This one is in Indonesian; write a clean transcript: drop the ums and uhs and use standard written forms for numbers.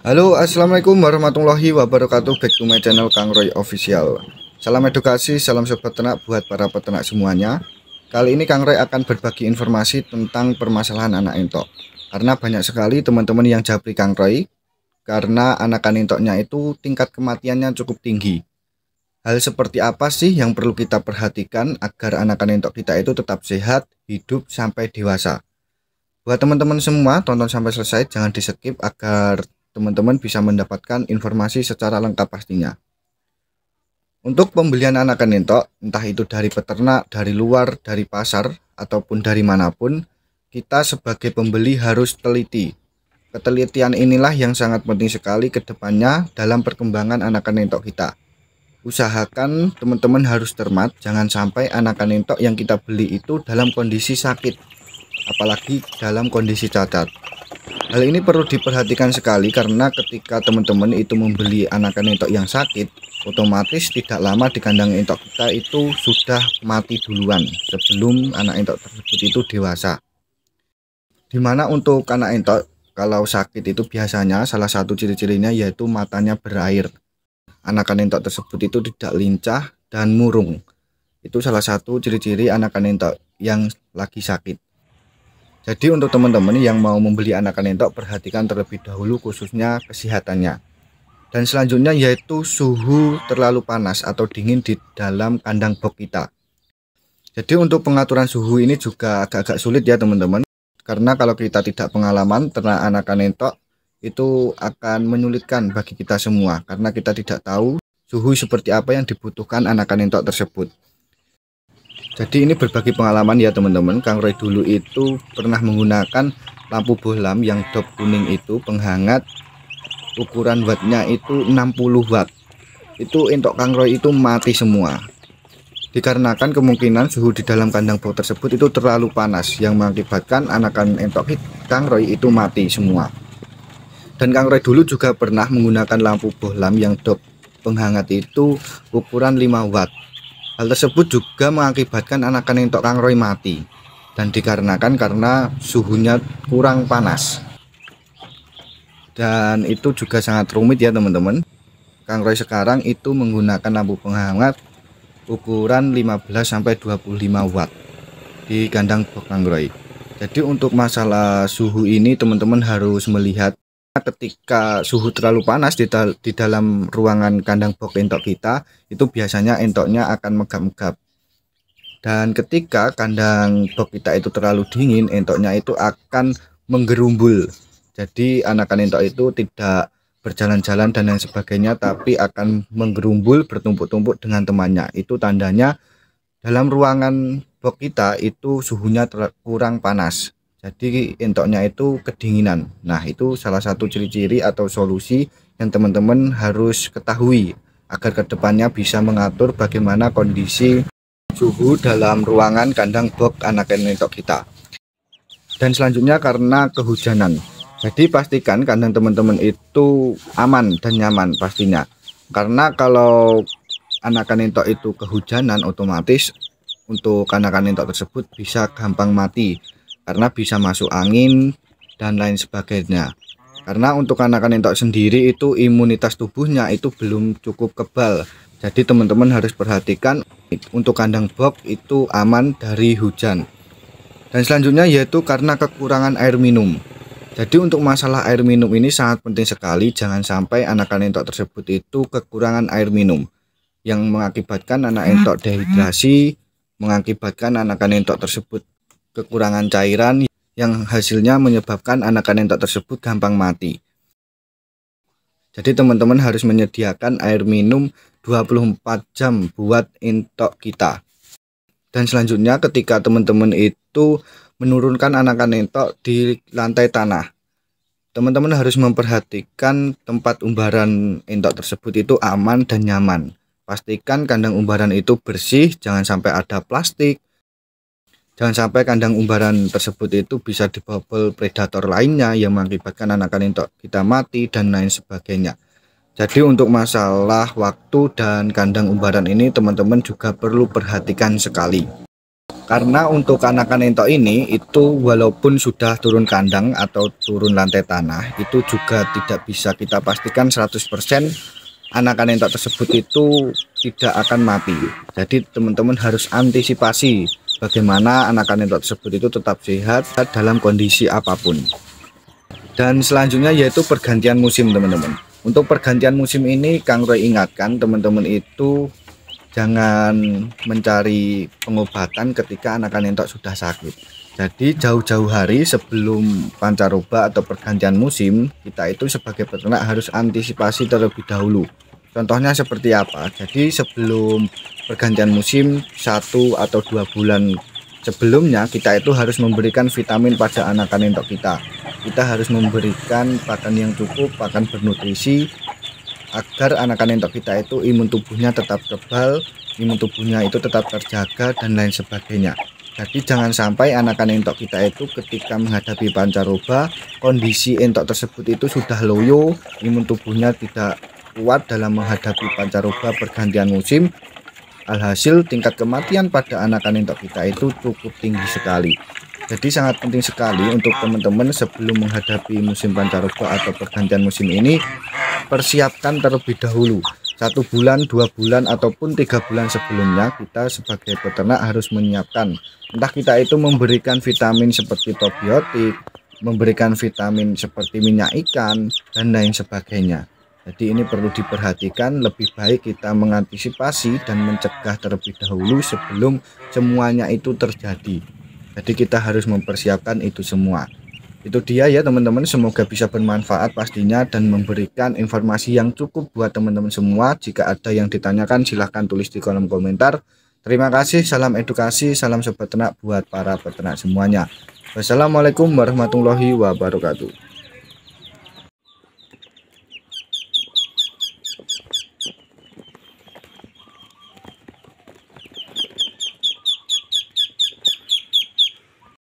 Halo, assalamualaikum warahmatullahi wabarakatuh. Back to my channel Kang Roy Official. Salam edukasi, salam sobat ternak buat para peternak semuanya. Kali ini Kang Roy akan berbagi informasi tentang permasalahan anak entok. Karena banyak sekali teman-teman yang japri Kang Roy, karena anakan entoknya itu tingkat kematiannya cukup tinggi. Hal seperti apa sih yang perlu kita perhatikan agar anakan entok kita itu tetap sehat, hidup sampai dewasa? Buat teman-teman semua, tonton sampai selesai, jangan di skip agar teman-teman bisa mendapatkan informasi secara lengkap pastinya. Untuk pembelian anakan entok, entah itu dari peternak, dari luar, dari pasar, ataupun dari manapun, kita sebagai pembeli harus teliti. Ketelitian inilah yang sangat penting sekali ke depannya dalam perkembangan anakan entok kita. Usahakan teman-teman harus cermat, jangan sampai anakan entok yang kita beli itu dalam kondisi sakit, apalagi dalam kondisi cacat. Hal ini perlu diperhatikan sekali karena ketika teman-teman itu membeli anakan entok yang sakit, otomatis tidak lama di kandang entok kita itu sudah mati duluan sebelum anak entok tersebut itu dewasa. Dimana untuk anak entok kalau sakit itu biasanya salah satu ciri-cirinya yaitu matanya berair. Anakan entok tersebut itu tidak lincah dan murung. Itu salah satu ciri-ciri anakan entok yang lagi sakit. Jadi untuk teman-teman yang mau membeli anakan entok, perhatikan terlebih dahulu khususnya kesehatannya. Dan selanjutnya yaitu suhu terlalu panas atau dingin di dalam kandang box kita. Jadi untuk pengaturan suhu ini juga agak-agak sulit ya teman-teman. Karena kalau kita tidak pengalaman ternak anakan entok, itu akan menyulitkan bagi kita semua. Karena kita tidak tahu suhu seperti apa yang dibutuhkan anakan entok tersebut. Jadi ini berbagi pengalaman ya teman-teman. Kang Roy dulu itu pernah menggunakan lampu bohlam yang dop kuning itu penghangat, ukuran wattnya itu 60 watt. Itu entok Kang Roy itu mati semua. Dikarenakan kemungkinan suhu di dalam kandang box tersebut itu terlalu panas yang mengakibatkan anakan entok Kang Roy itu mati semua. Dan Kang Roy dulu juga pernah menggunakan lampu bohlam yang dop penghangat itu ukuran 5 watt. Hal tersebut juga mengakibatkan anakan entok Kang Roy mati dan dikarenakan karena suhunya kurang panas. Dan itu juga sangat rumit ya teman-teman. Kang Roy sekarang itu menggunakan lampu penghangat ukuran 15-25 watt di kandang box Kang Roy. Jadi untuk masalah suhu ini teman-teman harus melihat ketika suhu terlalu panas di dalam ruangan kandang box entok kita, itu biasanya entoknya akan megap-megap. Dan ketika kandang box kita itu terlalu dingin, entoknya itu akan menggerumbul. Jadi anakan entok itu tidak berjalan-jalan dan lain sebagainya, tapi akan menggerumbul bertumpuk-tumpuk dengan temannya. Itu tandanya dalam ruangan box kita itu suhunya kurang panas. Jadi entoknya itu kedinginan. Nah itu salah satu ciri-ciri atau solusi yang teman-teman harus ketahui agar kedepannya bisa mengatur bagaimana kondisi suhu dalam ruangan kandang box anakan entok kita. Dan selanjutnya karena kehujanan. Jadi pastikan kandang teman-teman itu aman dan nyaman pastinya. Karena kalau anakan entok itu kehujanan, otomatis untuk anakan entok tersebut bisa gampang mati karena bisa masuk angin dan lain sebagainya. Karena untuk anakan entok sendiri itu imunitas tubuhnya itu belum cukup kebal. Jadi teman-teman harus perhatikan untuk kandang box itu aman dari hujan. Dan selanjutnya yaitu karena kekurangan air minum. Jadi untuk masalah air minum ini sangat penting sekali, jangan sampai anakan entok tersebut itu kekurangan air minum yang mengakibatkan anak entok dehidrasi, mengakibatkan anakan entok tersebut kekurangan cairan yang hasilnya menyebabkan anakan entok tersebut gampang mati. Jadi teman-teman harus menyediakan air minum 24 jam buat entok kita. Dan selanjutnya ketika teman-teman itu menurunkan anakan entok di lantai tanah, teman-teman harus memperhatikan tempat umbaran entok tersebut itu aman dan nyaman. Pastikan kandang umbaran itu bersih, jangan sampai ada plastik. Jangan sampai kandang umbaran tersebut itu bisa dibobol predator lainnya yang mengakibatkan anakan entok kita mati dan lain sebagainya. Jadi untuk masalah waktu dan kandang umbaran ini teman-teman juga perlu perhatikan sekali. Karena untuk anakan entok ini itu walaupun sudah turun kandang atau turun lantai tanah, itu juga tidak bisa kita pastikan 100% anakan entok tersebut itu tidak akan mati. Jadi teman-teman harus antisipasi bagaimana anakan entok tersebut itu tetap sehat dalam kondisi apapun. Dan selanjutnya yaitu pergantian musim, teman-teman. Untuk pergantian musim ini Kang Roy ingatkan teman-teman itu jangan mencari pengobatan ketika anakan entok sudah sakit. Jadi jauh-jauh hari sebelum pancaroba atau pergantian musim, kita itu sebagai peternak harus antisipasi terlebih dahulu. Contohnya seperti apa? Jadi sebelum pergantian musim 1 atau 2 bulan sebelumnya, kita itu harus memberikan vitamin pada anakan entok kita. Kita harus memberikan pakan yang cukup, pakan bernutrisi, agar anakan entok kita itu imun tubuhnya tetap tebal, imun tubuhnya itu tetap terjaga dan lain sebagainya. Jadi jangan sampai anakan entok kita itu ketika menghadapi pancaroba, kondisi entok tersebut itu sudah loyo, imun tubuhnya tidak kuat dalam menghadapi pancaroba pergantian musim. Alhasil tingkat kematian pada anakan entok kita itu cukup tinggi sekali. Jadi sangat penting sekali untuk teman-teman sebelum menghadapi musim pancaroba atau pergantian musim ini, persiapkan terlebih dahulu 1 bulan, 2 bulan, ataupun 3 bulan sebelumnya. Kita sebagai peternak harus menyiapkan, entah kita itu memberikan vitamin seperti probiotik, memberikan vitamin seperti minyak ikan, dan lain sebagainya. Jadi ini perlu diperhatikan, lebih baik kita mengantisipasi dan mencegah terlebih dahulu sebelum semuanya itu terjadi. Jadi kita harus mempersiapkan itu semua. Itu dia ya teman-teman, semoga bisa bermanfaat pastinya dan memberikan informasi yang cukup buat teman-teman semua. Jika ada yang ditanyakan silahkan tulis di kolom komentar. Terima kasih, salam edukasi, salam sobat ternak buat para peternak semuanya. Wassalamualaikum warahmatullahi wabarakatuh.